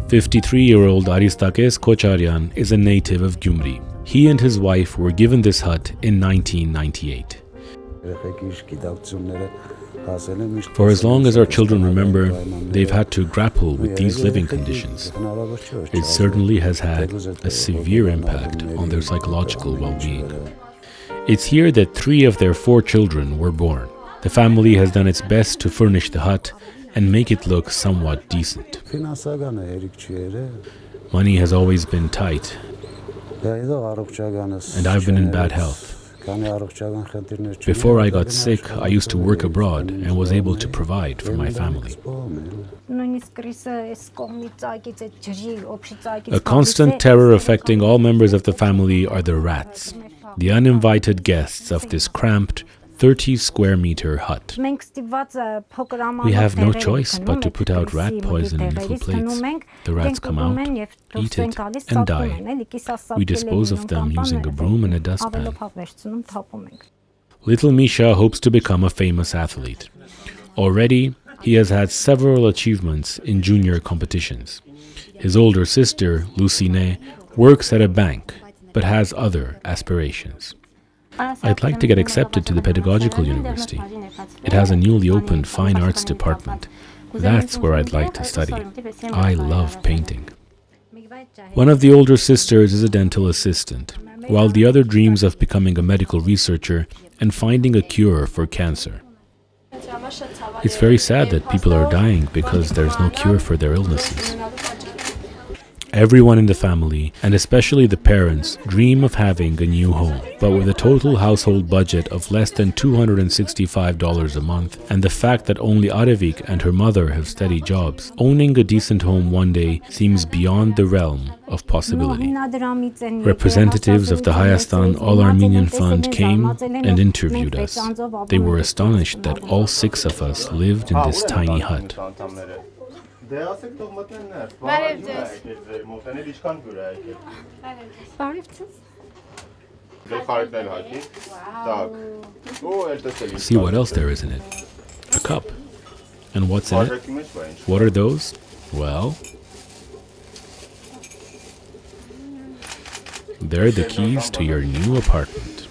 53-year-old Aristakes Kocharyan is a native of Gyumri. He and his wife were given this hut in 1998. For as long as our children remember, they've had to grapple with these living conditions. It certainly has had a severe impact on their psychological well-being. It's here that 3 of their 4 children were born. The family has done its best to furnish the hut and make it look somewhat decent. Money has always been tight, and I've been in bad health. Before I got sick, I used to work abroad and was able to provide for my family. A constant terror affecting all members of the family are the rats, the uninvited guests of this cramped 30-square-meter hut. We have no choice but to put out rat poison in little plates. The rats come out, eat it, and die. We dispose of them using a broom and a dustpan. Little Misha hopes to become a famous athlete. Already, he has had several achievements in junior competitions. His older sister, Lucine, works at a bank, but has other aspirations. I'd like to get accepted to the pedagogical university. It has a newly opened fine arts department. That's where I'd like to study. I love painting. One of the older sisters is a dental assistant, while the other dreams of becoming a medical researcher and finding a cure for cancer. It's very sad that people are dying because there's no cure for their illnesses. Everyone in the family, and especially the parents, dream of having a new home. But with a total household budget of less than $265 a month, and the fact that only Arevik and her mother have steady jobs, owning a decent home one day seems beyond the realm of possibility. Representatives of the Hayastan All-Armenian Fund came and interviewed us. They were astonished that all 6 of us lived in this tiny hut. See what else there is in it. A cup. And what's in it? What are those? Well, they're the keys to your new apartment.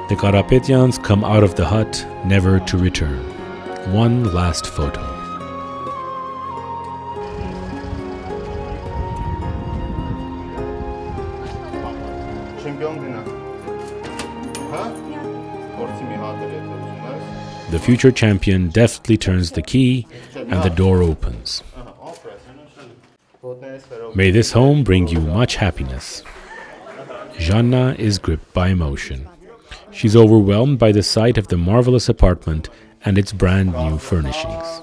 The Karapetyans come out of the hut, never to return. One last photo. The future champion deftly turns the key and the door opens. May this home bring you much happiness. Zhanna is gripped by emotion. She's overwhelmed by the sight of the marvelous apartment and its brand new furnishings.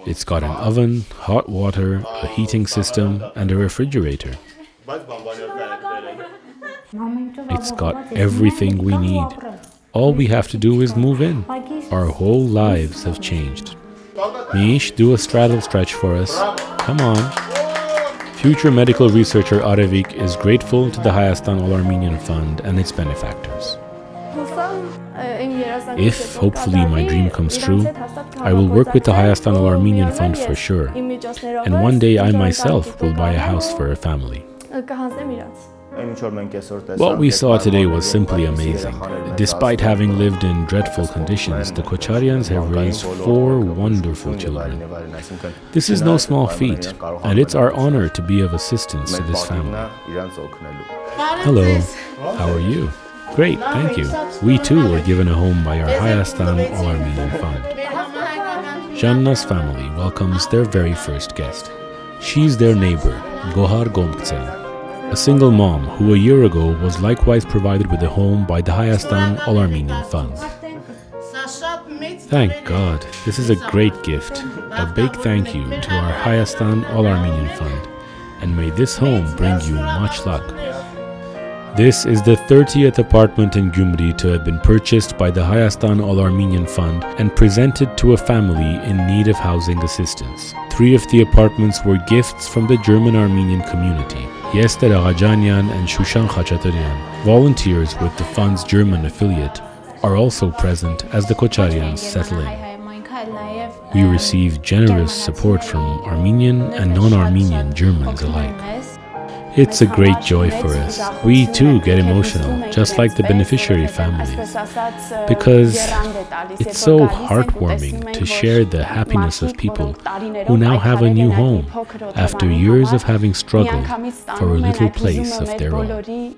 It's got an oven, hot water, a heating system, and a refrigerator. It's got everything we need. All we have to do is move in. Our whole lives have changed. Mish, do a straddle stretch for us. Come on. Future medical researcher Arevik is grateful to the Hayastan All-Armenian Fund and its benefactors. If, hopefully, my dream comes true, I will work with the Hayastan All-Armenian Fund for sure. And one day I myself will buy a house for a family. What we saw today was simply amazing. Despite having lived in dreadful conditions, the Kocharyans have raised 4 wonderful children. This is no small feat, and it's our honor to be of assistance to this family. Hello, how are you? Great, thank you. We too were given a home by our Hayastan All-Armenian Fund. Zhanna's family welcomes their very first guest. She's their neighbor, Gohar Gomtsen, a single mom who a year ago was likewise provided with a home by the Hayastan All-Armenian Fund. Thank God, this is a great gift. A big thank you to our Hayastan All-Armenian Fund, and may this home bring you much luck. This is the 30th apartment in Gyumri to have been purchased by the Hayastan All-Armenian Fund and presented to a family in need of housing assistance. 3 of the apartments were gifts from the German Armenian community. Yester Aghajanyan and Shushan Khachaturyan, volunteers with the fund's German affiliate, are also present as the Kocharyans settle in. We receive generous support from Armenian and non-Armenian Germans alike. It's a great joy for us. We too get emotional, just like the beneficiary families, because it's so heartwarming to share the happiness of people who now have a new home after years of having struggled for a little place of their own.